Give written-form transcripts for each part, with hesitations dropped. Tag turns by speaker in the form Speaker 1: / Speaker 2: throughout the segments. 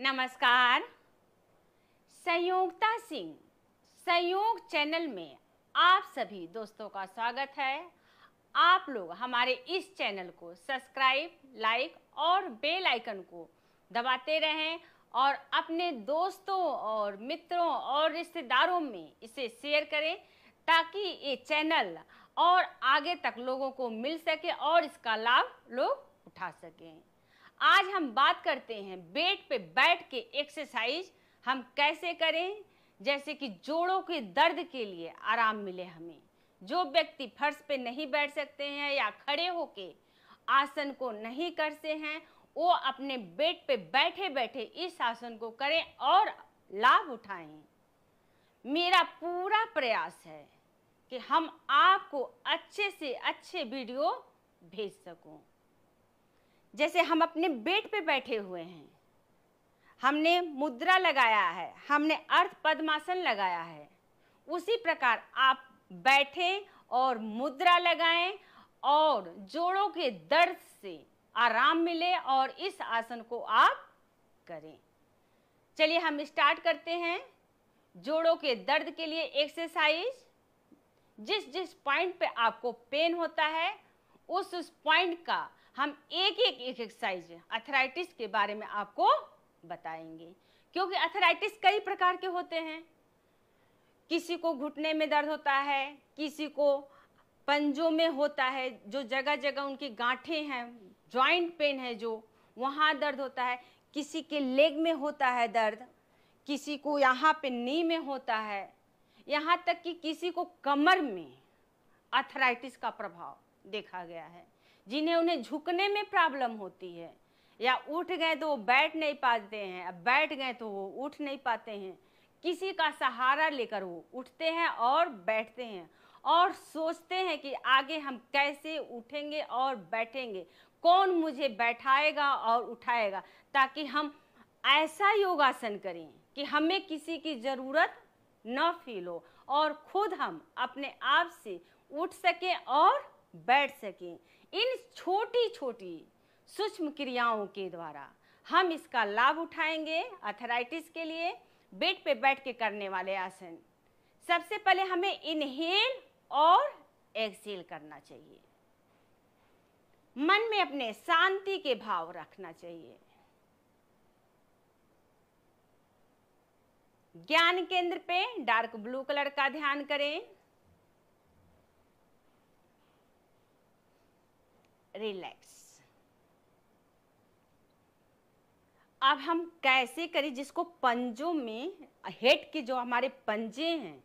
Speaker 1: नमस्कार। संयोगता सिंह संयोग चैनल में आप सभी दोस्तों का स्वागत है। आप लोग हमारे इस चैनल को सब्सक्राइब, लाइक और बेल आइकन को दबाते रहें और अपने दोस्तों और मित्रों और रिश्तेदारों में इसे शेयर करें ताकि ये चैनल और आगे तक लोगों को मिल सके और इसका लाभ लोग उठा सकें। आज हम बात करते हैं बेड पे बैठ के एक्सरसाइज हम कैसे करें, जैसे कि जोड़ों के दर्द के लिए आराम मिले हमें। जो व्यक्ति फर्श पे नहीं बैठ सकते हैं या खड़े होके आसन को नहीं करते हैं, वो अपने बेड पे बैठे बैठे इस आसन को करें और लाभ उठाएं। मेरा पूरा प्रयास है कि हम आपको अच्छे से अच्छे वीडियो भेज सकूं। जैसे हम अपने बेड पे बैठे हुए हैं, हमने मुद्रा लगाया है, हमने अर्ध पद्मासन लगाया है, उसी प्रकार आप बैठें और मुद्रा लगाएं और जोड़ों के दर्द से आराम मिले और इस आसन को आप करें। चलिए हम स्टार्ट करते हैं। जोड़ों के दर्द के लिए एक्सरसाइज, जिस जिस पॉइंट पे आपको पेन होता है उस पॉइंट का हम एक एक्सरसाइज अर्थराइटिस के बारे में आपको बताएंगे, क्योंकि अर्थराइटिस कई प्रकार के होते हैं। किसी को घुटने में दर्द होता है, किसी को पंजों में होता है, जो जगह जगह उनकी गांठें हैं, जॉइंट पेन है जो वहाँ दर्द होता है, किसी के लेग में होता है दर्द, किसी को यहाँ पे नी में होता है, यहाँ तक कि किसी को कमर में अर्थराइटिस का प्रभाव देखा गया है। जिन्हें उन्हें झुकने में प्रॉब्लम होती है या उठ गए तो वो बैठ नहीं पाते हैं, अब बैठ गए तो वो उठ नहीं पाते हैं, किसी का सहारा लेकर वो उठते हैं और बैठते हैं और सोचते हैं कि आगे हम कैसे उठेंगे और बैठेंगे, कौन मुझे बैठाएगा और उठाएगा, ताकि हम ऐसा योगासन करें कि हमें किसी की ज़रूरत न फील हो और खुद हम अपने आप से उठ सकें और बैठ सकें। इन छोटी छोटी सूक्ष्म क्रियाओं के द्वारा हम इसका लाभ उठाएंगे। अर्थराइटिस के लिए बेड पे बैठ के करने वाले आसन, सबसे पहले हमें इनहेल और एक्सहेल करना चाहिए। मन में अपने शांति के भाव रखना चाहिए। ज्ञान केंद्र पे डार्क ब्लू कलर का ध्यान करें। रिलैक्स। अब हम कैसे करें, जिसको पंजों में हेड के जो हमारे पंजे हैं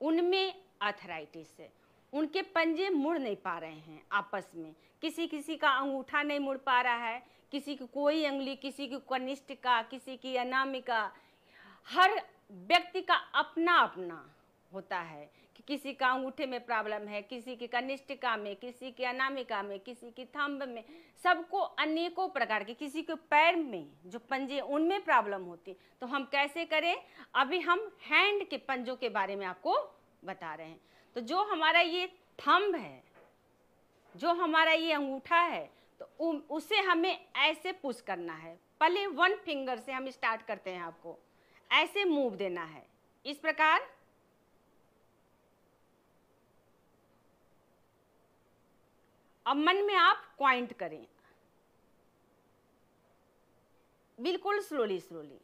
Speaker 1: उनमें अर्थराइटिस है, उनके पंजे मुड़ नहीं पा रहे हैं आपस में, किसी किसी का अंगूठा नहीं मुड़ पा रहा है, किसी की कोई अंगुली, किसी की कनिष्ठिका, किसी की अनामिका, हर व्यक्ति का अपना अपना होता है कि किसी का अंगूठे में प्रॉब्लम है, किसी की कनिष्ठिका में, किसी की अनामिका में, किसी की थंब में, सबको अनेकों प्रकार के, किसी के पैर में जो पंजे उनमें प्रॉब्लम होती। तो हम कैसे करें, अभी हम हैंड के पंजों के बारे में आपको बता रहे हैं। तो जो हमारा ये थंब है, जो हमारा ये अंगूठा है, तो उसे हमें ऐसे पुश करना है। पहले 1 फिंगर से हम स्टार्ट करते हैं, आपको ऐसे मूव देना है इस प्रकार। अब मन में आप पॉइंट करें बिल्कुल स्लोली स्लोली।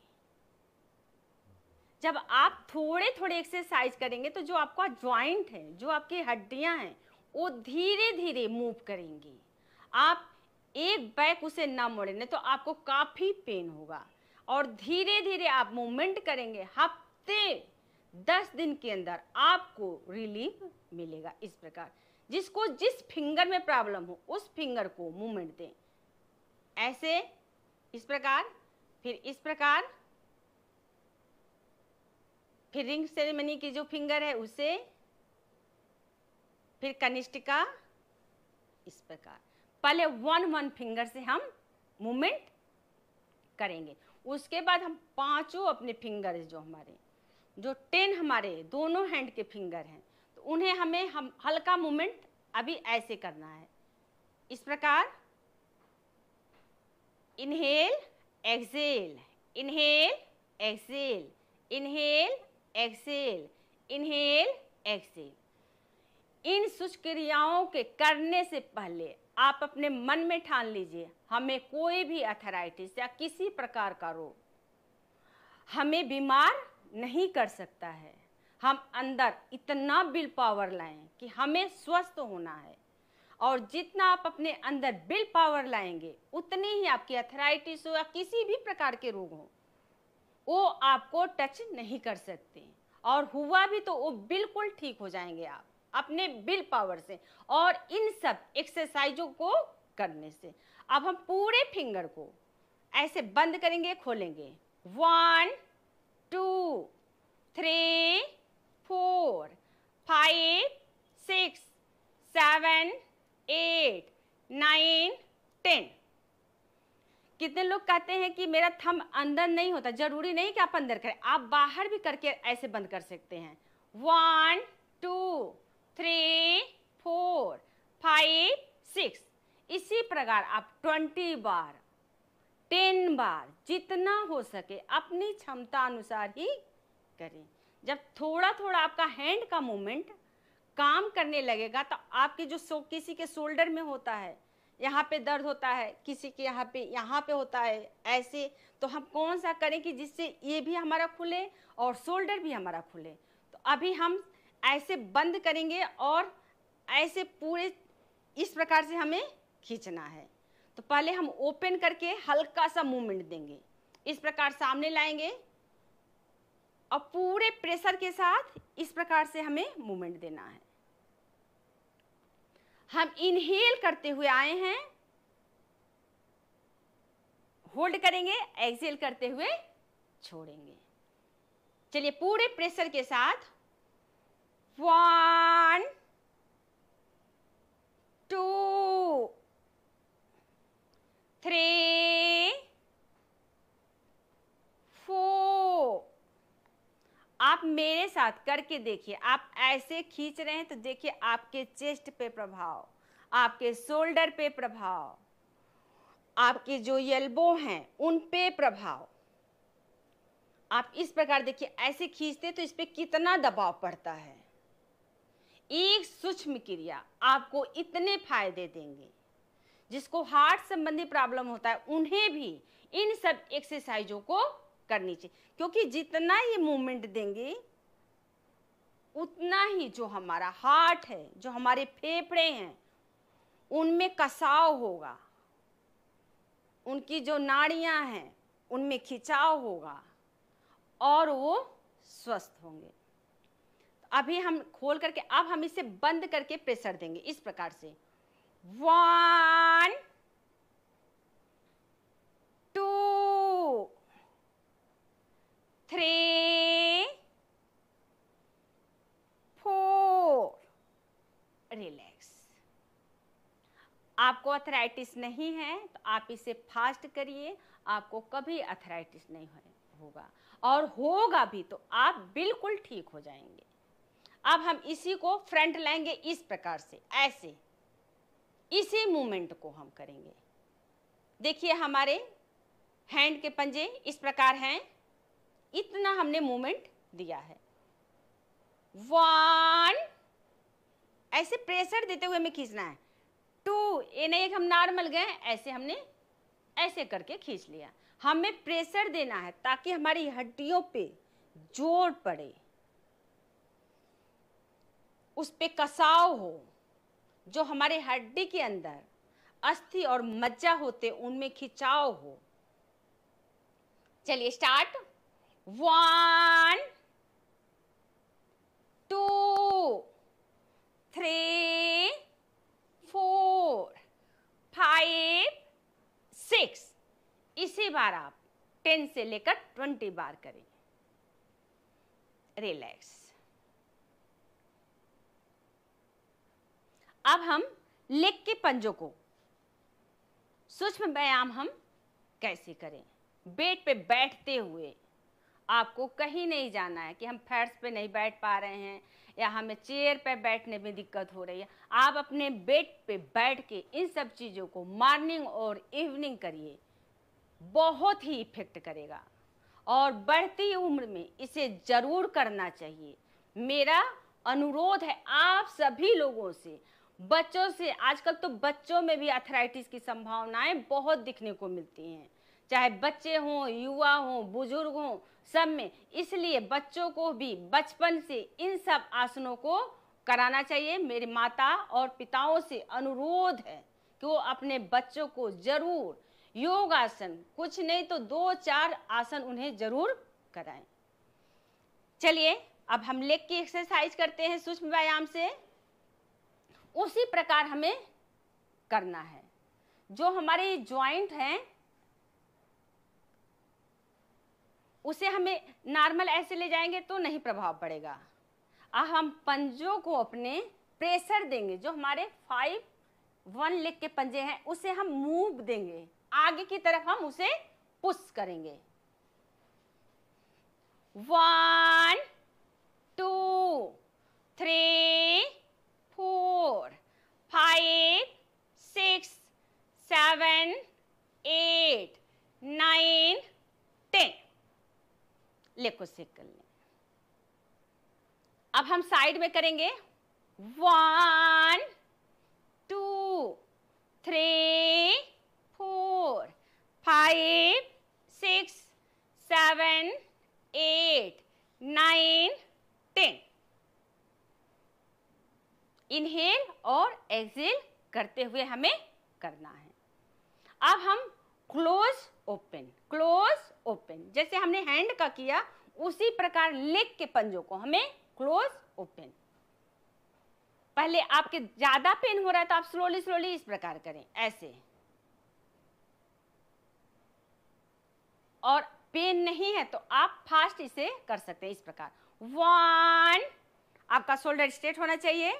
Speaker 1: जब आप थोड़े थोड़े एक्सरसाइज करेंगे तो जो आपका जॉइंट है, जो आपकी हड्डियां हैं, वो धीरे धीरे मूव करेंगी। आप एक बैक उसे ना मोड़ें, नहीं तो आपको काफ़ी पेन होगा। और धीरे धीरे आप मूवमेंट करेंगे, हफ्ते 10 दिन के अंदर आपको रिलीफ मिलेगा। इस प्रकार जिसको जिस फिंगर में प्रॉब्लम हो उस फिंगर को मूवमेंट दें, ऐसे इस प्रकार, फिर इस प्रकार, फिर रिंग सेरेमनी की जो फिंगर है उसे, फिर कनिष्ठिका, इस प्रकार। पहले 1 फिंगर से हम मूवमेंट करेंगे, उसके बाद हम पांचों अपने फिंगर जो हमारे, जो 10 हमारे दोनों हैंड के फिंगर हैं, तो उन्हें हम हल्का मूवमेंट अभी ऐसे करना है इस प्रकार। Inhale, exhale, inhale exhale, inhale exhale, inhale exhale. इन कुछ क्रियाओं के करने से पहले आप अपने मन में ठान लीजिए, हमें कोई भी अर्थराइटिस या किसी प्रकार का रोग हमें बीमार नहीं कर सकता है। हम अंदर इतना विल पावर लाएं कि हमें स्वस्थ होना है, और जितना आप अपने अंदर विल पावर लाएंगे उतनी ही आपकी अर्थराइटिस हो या किसी भी प्रकार के रोग हो वो आपको टच नहीं कर सकते, और हुआ भी तो वो बिल्कुल ठीक हो जाएंगे आप अपने विल पावर से और इन सब एक्सरसाइजों को करने से। अब हम पूरे फिंगर को ऐसे बंद करेंगे, खोलेंगे। 1 2 3 4 5 6 7 8 9 10। कितने लोग कहते हैं कि मेरा थंब अंदर नहीं होता, जरूरी नहीं कि आप अंदर करें, आप बाहर भी करके ऐसे बंद कर सकते हैं। 1 2 3 4 5 6। इसी प्रकार आप 20 बार 10 बार जितना हो सके अपनी क्षमता अनुसार ही करें। जब थोड़ा थोड़ा आपका हैंड का मूवमेंट काम करने लगेगा तो आपके जो किसी के शोल्डर में होता है, यहाँ पे दर्द होता है, किसी के यहाँ पे होता है ऐसे, तो हम कौन सा करें कि जिससे ये भी हमारा खुले और शोल्डर भी हमारा खुले। तो अभी हम ऐसे बंद करेंगे और ऐसे पूरे इस प्रकार से हमें खींचना है। तो पहले हम ओपन करके हल्का सा मूवमेंट देंगे, इस प्रकार सामने लाएंगे और पूरे प्रेशर के साथ इस प्रकार से हमें मूवमेंट देना है। हम इनहेल करते हुए आए हैं, होल्ड करेंगे, एक्सहेल करते हुए छोड़ेंगे। चलिए पूरे प्रेशर के साथ 1 2 3 4। आप मेरे साथ करके देखिए, आप ऐसे खींच रहे हैं तो देखिए आपके चेस्ट पे प्रभाव, आपके शोल्डर पे प्रभाव, आपके जो एल्बो हैं उन पे प्रभाव। आप इस प्रकार देखिए, ऐसे खींचते तो इस पे कितना दबाव पड़ता है। एक सूक्ष्म क्रिया आपको इतने फायदे देंगे। जिसको हार्ट संबंधी प्रॉब्लम होता है उन्हें भी इन सब एक्सरसाइजों को करनी चाहिए, क्योंकि जितना ये मूवमेंट देंगे उतना ही जो हमारा हार्ट है, जो हमारे फेफड़े हैं, उनमें कसाव होगा, उनकी जो नाड़ियां हैं उनमें खिंचाव होगा और वो स्वस्थ होंगे। अभी हम खोल करके अब हम इसे बंद करके प्रेशर देंगे इस प्रकार से। 1 2 3 4। रिलैक्स। आपको अर्थराइटिस नहीं है तो आप इसे फास्ट करिए, आपको कभी अर्थराइटिस नहीं होगा, और होगा भी तो आप बिल्कुल ठीक हो जाएंगे। अब हम इसी को फ्रंट लाएंगे इस प्रकार से, ऐसे इसी मूवमेंट को हम करेंगे। देखिए हमारे हैंड के पंजे इस प्रकार हैं, इतना हमने मूवमेंट दिया है। 1 ऐसे प्रेशर देते हुए हमें खींचना है। 2 ये नहीं हम नॉर्मल गए, ऐसे हमने ऐसे करके खींच लिया। हमें प्रेशर देना है ताकि हमारी हड्डियों पे जोर पड़े, उस पे कसाव हो, जो हमारे हड्डी के अंदर अस्थि और मज्जा होते उनमें खिंचाव हो। चलिए स्टार्ट। 1 2 3 4 5 6। इसी बार आप 10 से लेकर 20 बार करें। रिलैक्स। अब हम लेग के पंजों को सूक्ष्म व्यायाम हम कैसे करें। बेड पे बैठते हुए आपको कहीं नहीं जाना है कि हम फर्श पे नहीं बैठ पा रहे हैं या हमें चेयर पे बैठने में दिक्कत हो रही है। आप अपने बेड पे बैठ के इन सब चीज़ों को मॉर्निंग और इवनिंग करिए, बहुत ही इफेक्ट करेगा। और बढ़ती उम्र में इसे जरूर करना चाहिए। मेरा अनुरोध है आप सभी लोगों से, बच्चों से। आजकल तो बच्चों में भी आर्थराइटिस की संभावनाएं बहुत दिखने को मिलती हैं, चाहे बच्चे हों, युवा हों, बुजुर्ग हों, सब में। इसलिए बच्चों को भी बचपन से इन सब आसनों को कराना चाहिए। मेरे माता और पिताओं से अनुरोध है कि वो अपने बच्चों को जरूर योगासन, कुछ नहीं तो 2-4 आसन उन्हें जरूर कराएं। चलिए अब हम लेग की एक्सरसाइज करते हैं सूक्ष्म व्यायाम से। उसी प्रकार हमें करना है। जो हमारे जॉइंट हैं उसे हमें नॉर्मल ऐसे ले जाएंगे तो नहीं प्रभाव पड़ेगा। अब हम पंजों को अपने प्रेशर देंगे। जो हमारे 5-1 लेग के पंजे हैं उसे हम मूव देंगे, आगे की तरफ हम उसे पुश करेंगे। 1 2 3 4 5 6 7 8 9 10। लेग को सेक कर लें। अब हम साइड में करेंगे। 1 2 3 4 5 6 7 8 9 10। इनहेल और एक्सहेल करते हुए हमें करना है। अब हम क्लोज ओपन जैसे हमने हैंड का किया उसी प्रकार लेग के पंजों को हमें क्लोज ओपन। पहले आपके ज्यादा पेन हो रहा है तो आप स्लोली इस प्रकार करें, ऐसे। और पेन नहीं है तो आप फास्ट इसे कर सकते हैं इस प्रकार। 1, आपका शोल्डर स्ट्रेट होना चाहिए।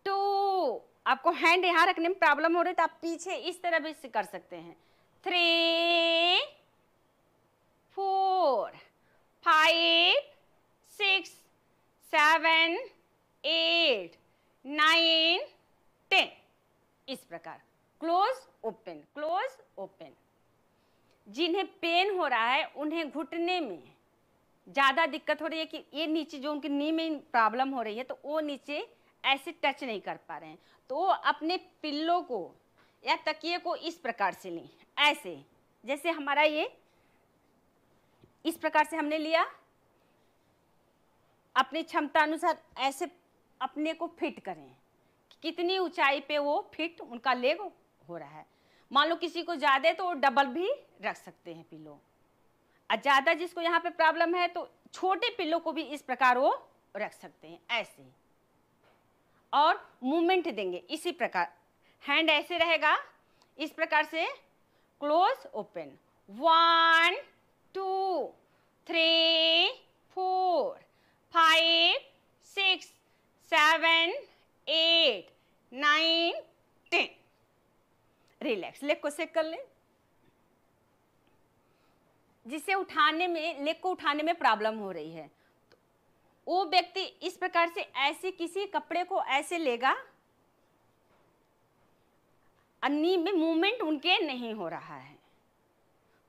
Speaker 1: 2, आपको हैंड यहां रखने में प्रॉब्लम हो रही है तो आप पीछे इस तरह भी इसे कर सकते हैं। 3 4 5 6 7 8 9 10। इस प्रकार क्लोज ओपन। जिन्हें पेन हो रहा है उन्हें घुटने में ज्यादा दिक्कत हो रही है कि ये नीचे जो उनकी नी में प्रॉब्लम हो रही है तो वो नीचे ऐसे टच नहीं कर पा रहे हैं, तो अपने पिल्लो को या तकिए को इस प्रकार से लें, ऐसे। जैसे हमारा ये इस प्रकार से हमने लिया, अपनी क्षमता अनुसार ऐसे अपने को फिट करें। कितनी ऊंचाई पे वो फिट उनका लेग हो रहा है। मान लो किसी को ज्यादा है तो वो डबल भी रख सकते हैं पिल्लो, और ज्यादा जिसको यहाँ पे प्रॉब्लम है तो छोटे पिल्लो को भी इस प्रकार वो रख सकते हैं, ऐसे। और मूवमेंट देंगे इसी प्रकार, हैंड ऐसे रहेगा इस प्रकार से क्लोज ओपन। 1 2 3 4 5 6 7 8 9 10। रिलैक्स। लेग को सेक कर लें। जिसे उठाने में, लेग को उठाने में प्रॉब्लम हो रही है तो वो व्यक्ति इस प्रकार से ऐसे किसी कपड़े को ऐसे लेगा, नी में मूवमेंट उनके नहीं हो रहा है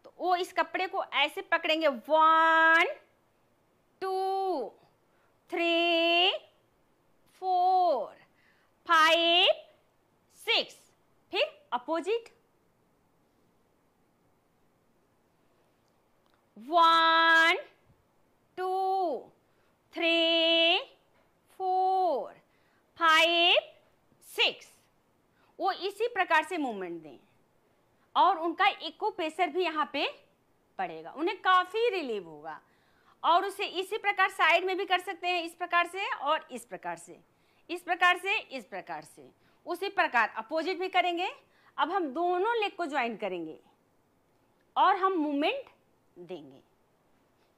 Speaker 1: तो वो इस कपड़े को ऐसे पकड़ेंगे। 1 2 3 4 5 6। फिर अपोजिट। 1 2 3 4 5 6। वो इसी प्रकार से मूवमेंट दें और उनका इको प्रेशर भी यहाँ पे पड़ेगा, उन्हें काफी रिलीव होगा। और उसे इसी प्रकार साइड में भी कर सकते हैं, इस प्रकार से और इस प्रकार से, इस प्रकार से, इस प्रकार से। उसी प्रकार अपोजिट भी करेंगे। अब हम दोनों लेग को ज्वाइन करेंगे और हम मूवमेंट देंगे।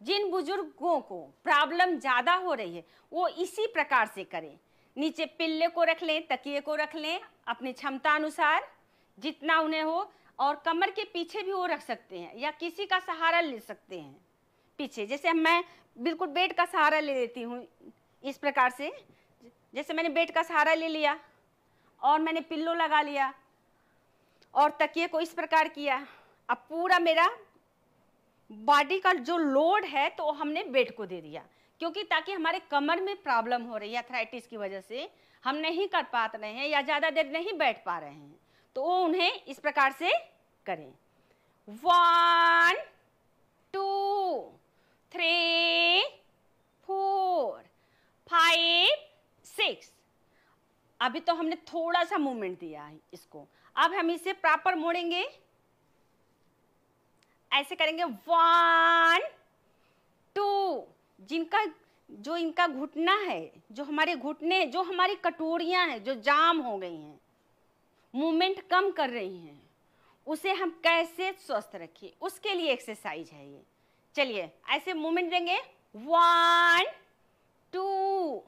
Speaker 1: जिन बुजुर्गों को प्रॉब्लम ज्यादा हो रही है वो इसी प्रकार से करें। नीचे पिल्ले को रख लें, तकिए को रख लें अपनी क्षमता अनुसार जितना उन्हें हो, और कमर के पीछे भी वो रख सकते हैं या किसी का सहारा ले सकते हैं पीछे। जैसे मैं बिल्कुल बेड का सहारा ले लेती हूँ इस प्रकार से। जैसे मैंने बेड का सहारा ले लिया और मैंने पिल्लो लगा लिया और तकिए को इस प्रकार किया। अब पूरा मेरा बॉडी का जो लोड है तो हमने बेड को दे दिया, क्योंकि ताकि हमारे कमर में प्रॉब्लम हो रही है आर्थराइटिस की वजह से, हम नहीं कर पा रहे हैं या ज़्यादा देर नहीं बैठ पा रहे हैं, तो वो उन्हें इस प्रकार से करें। 1 2 3 4 5 6। अभी तो हमने थोड़ा सा मूवमेंट दिया है इसको, अब हम इसे प्रॉपर मोड़ेंगे, ऐसे करेंगे 1 2। जिनका जो इनका घुटना है, जो हमारे घुटने, जो हमारी कटोरियां हैं जो जाम हो गई हैं, मूवमेंट कम कर रही हैं, उसे हम कैसे स्वस्थ रखें, उसके लिए एक्सरसाइज है ये। चलिए ऐसे मूवमेंट देंगे, 1 2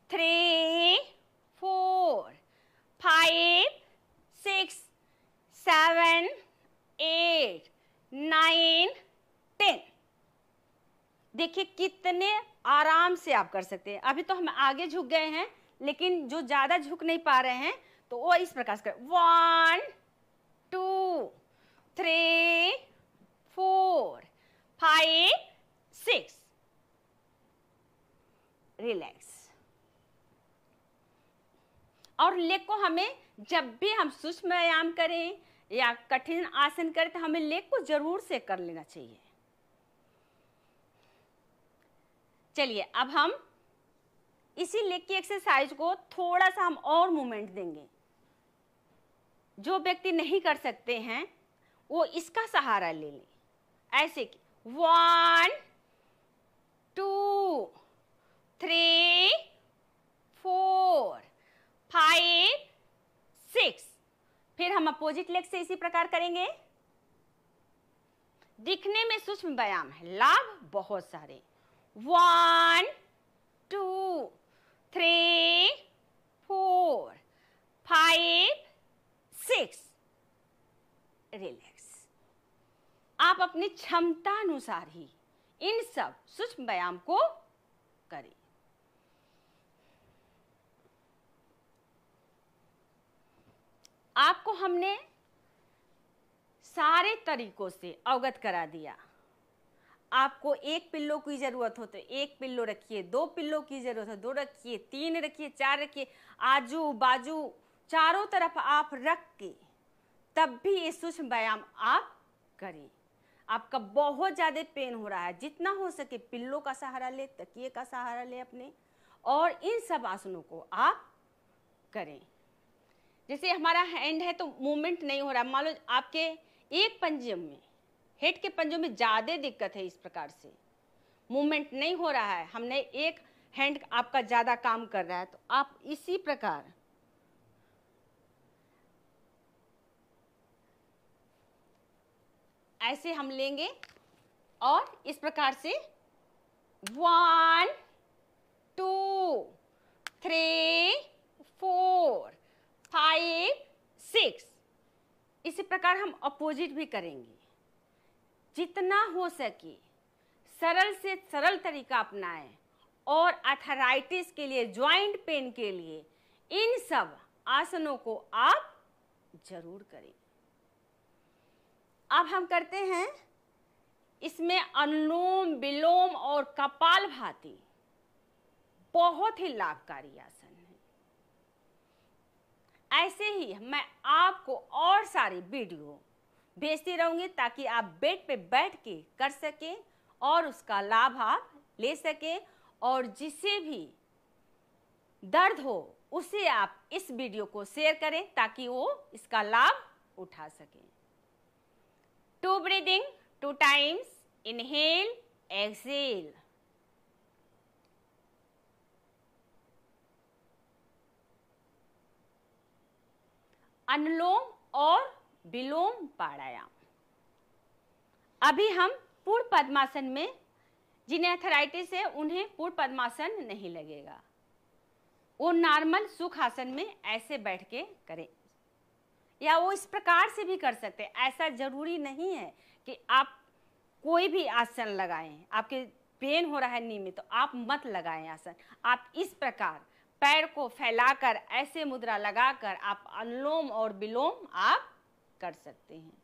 Speaker 1: 3 4 5 6 7 8 9 10। देखिए कितने आराम से आप कर सकते हैं। अभी तो हम आगे झुक गए हैं, लेकिन जो ज्यादा झुक नहीं पा रहे हैं तो वो इस प्रकार से 1 2 3 4 5 6। रिलैक्स। और लेग को हमें जब भी हम सूक्ष्म व्यायाम करें या कठिन आसन करें तो हमें लेग को जरूर से कर लेना चाहिए। चलिए अब हम इसी लेग की एक्सरसाइज को थोड़ा सा हम और मूवमेंट देंगे। जो व्यक्ति नहीं कर सकते हैं वो इसका सहारा ले लें, ऐसे कि 1 2 3 4 5 6। फिर हम अपोजिट लेग से इसी प्रकार करेंगे। दिखने में सूक्ष्म व्यायाम है, लाभ बहुत सारे। 1 2 3 4 5 6। रिलैक्स। आप अपनी क्षमता अनुसार ही इन सब सूक्ष्म व्यायाम को करें। आपको हमने सारे तरीकों से अवगत करा दिया। आपको एक पिल्लो की जरूरत हो तो एक पिल्लो रखिए, 2 पिल्लो की जरूरत हो 2 रखिए, 3 रखिए, 4 रखिए, आजू बाजू चारों तरफ आप रख के तब भी ये सूक्ष्म व्यायाम आप करें। आपका बहुत ज़्यादा पेन हो रहा है, जितना हो सके पिल्लो का सहारा ले, तकिए का सहारा ले अपने, और इन सब आसनों को आप करें। जैसे हमारा हैंड है तो मूवमेंट नहीं हो रहा, मान लो आपके एक पंजे में, हेड के पंजों में ज़्यादा दिक्कत है, इस प्रकार से मूवमेंट नहीं हो रहा है, हमने एक हैंड आपका ज़्यादा काम कर रहा है, तो आप इसी प्रकार ऐसे हम लेंगे और इस प्रकार से 1 2 3 4 5 6। इसी प्रकार हम अपोजिट भी करेंगे। जितना हो सके सरल से सरल तरीका अपनाएं और आर्थराइटिस के लिए, ज्वाइंट पेन के लिए इन सब आसनों को आप जरूर करें। अब हम करते हैं इसमें अनुलोम विलोम और कपालभाति, बहुत ही लाभकारी आसन है। ऐसे ही मैं आपको और सारी वीडियो भेजती रहूंगी ताकि आप बेड पे बैठ के कर सकें और उसका लाभ आप ले सकें, और जिसे भी दर्द हो उसे आप इस वीडियो को शेयर करें ताकि वो इसका लाभ उठा सकें। 2 breathing 2 times, inhale, exhale। अनुलोम और विलोम प्राणायाम। अभी हम पूर्ण पद्मासन में, जिन्हें आर्थराइटिस है उन्हें पूर्ण पद्मासन नहीं लगेगा, वो नॉर्मल सुखासन में ऐसे बैठ के करें, या वो इस प्रकार से भी कर सकते हैं। ऐसा जरूरी नहीं है कि आप कोई भी आसन लगाएं। आपके पेन हो रहा है नी में तो आप मत लगाएं आसन। आप इस प्रकार पैर को फैलाकर ऐसे मुद्रा लगाकर आप अनुलोम और विलोम आप कर सकते हैं।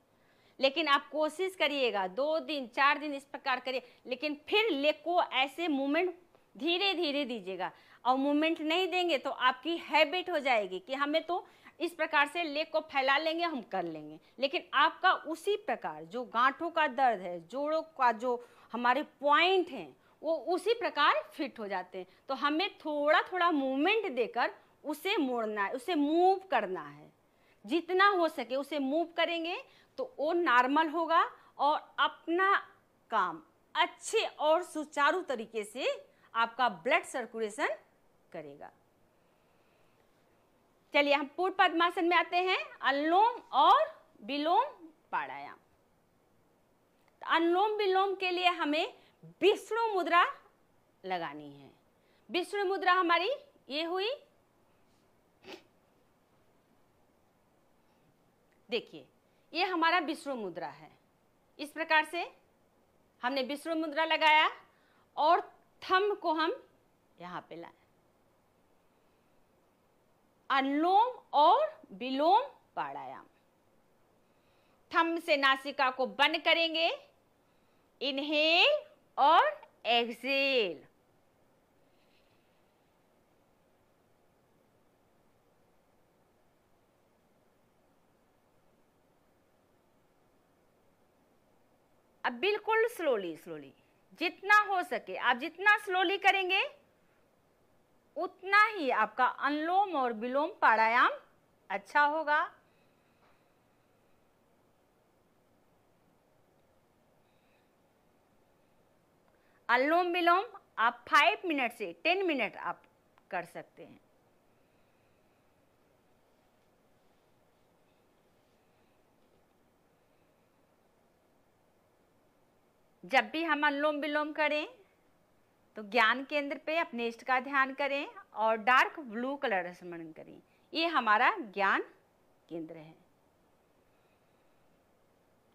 Speaker 1: लेकिन आप कोशिश करिएगा 2 दिन 4 दिन इस प्रकार करिए, लेकिन फिर लेग को ऐसे मूवमेंट धीरे धीरे दीजिएगा। और मूवमेंट नहीं देंगे तो आपकी हैबिट हो जाएगी कि हमें तो इस प्रकार से लेग को फैला लेंगे, हम कर लेंगे, लेकिन आपका उसी प्रकार जो गांठों का दर्द है, जोड़ों का जो हमारे पॉइंट हैं, वो उसी प्रकार फिट हो जाते हैं। तो हमें थोड़ा थोड़ा मूवमेंट देकर उसे मोड़ना है, उसे मूव करना है। जितना हो सके उसे मूव करेंगे तो वो नॉर्मल होगा और अपना काम अच्छे और सुचारू तरीके से आपका ब्लड सर्कुलेशन करेगा। चलिए हम पूर्ण पद्मासन में आते हैं, अनुलोम और विलोम प्राणायाम। अनुलोम विलोम के लिए हमें विष्णु मुद्रा लगानी है। विष्णु मुद्रा हमारी ये हुई, देखिए ये हमारा विष्णु मुद्रा है। इस प्रकार से हमने विष्णु मुद्रा लगाया और थंब को हम यहां पे लाए। अनुलोम और विलोम प्राणायाम। थंब से नासिका को बंद करेंगे, इनहेल और एक्सहेल। अब बिल्कुल स्लोली स्लोली, जितना हो सके आप जितना स्लोली करेंगे उतना ही आपका अनुलोम और विलोम प्राणायाम अच्छा होगा। अनुलोम विलोम आप 5 मिनट से 10 मिनट आप कर सकते हैं। जब भी हम अनुलोम विलोम करें तो ज्ञान केंद्र पे अपने इष्ट का ध्यान करें और डार्क ब्लू कलर स्मरण करें। ये हमारा ज्ञान केंद्र है।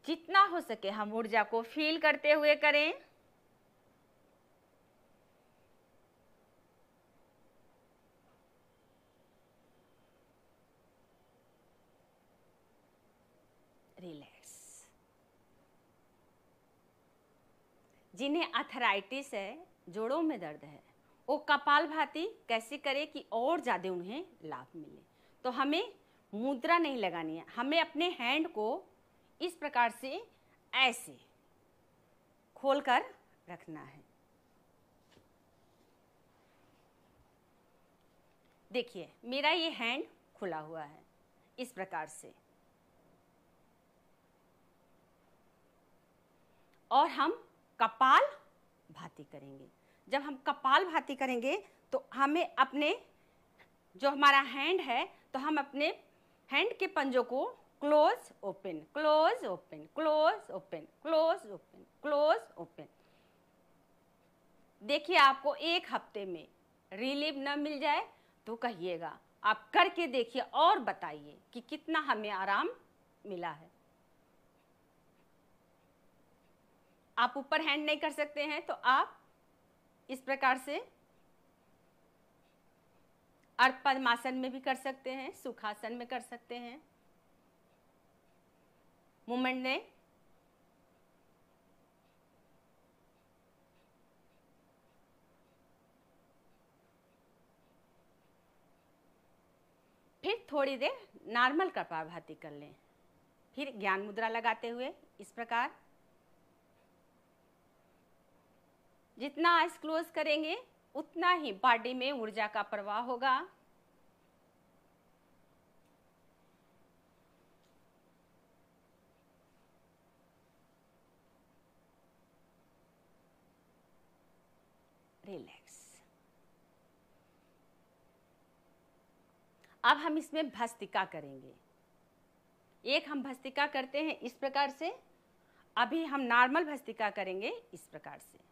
Speaker 1: जितना हो सके हम ऊर्जा को फील करते हुए करें। रिलैक्स। जिन्हें अर्थराइटिस है, जोड़ों में दर्द है, वो कपालभाति कैसे करे कि और ज़्यादा उन्हें लाभ मिले। तो हमें मुद्रा नहीं लगानी है, हमें अपने हैंड को इस प्रकार से ऐसे खोलकर रखना है। देखिए मेरा ये हैंड खुला हुआ है इस प्रकार से, और हम कपाल भाती करेंगे। जब हम कपाल भाती करेंगे तो हमें अपने जो हमारा हैंड है, तो हम अपने हैंड के पंजों को close open close open close open close open close open. देखिए आपको 1 हफ्ते में रिलीफ न मिल जाए तो कहिएगा, आप करके देखिए और बताइए कि कितना हमें आराम मिला है। आप ऊपर हैंड नहीं कर सकते हैं तो आप इस प्रकार से अर्ध पद्मासन में भी कर सकते हैं, सुखासन में कर सकते हैं। मूवमेंट ने फिर थोड़ी देर नॉर्मल कपालभाति कर लें, फिर ज्ञान मुद्रा लगाते हुए इस प्रकार। जितना आइज क्लोज करेंगे उतना ही बॉडी में ऊर्जा का प्रवाह होगा। रिलैक्स। अब हम इसमें भस्त्रिका करेंगे। एक हम भस्त्रिका करते हैं इस प्रकार से, अभी हम नॉर्मल भस्त्रिका करेंगे इस प्रकार से।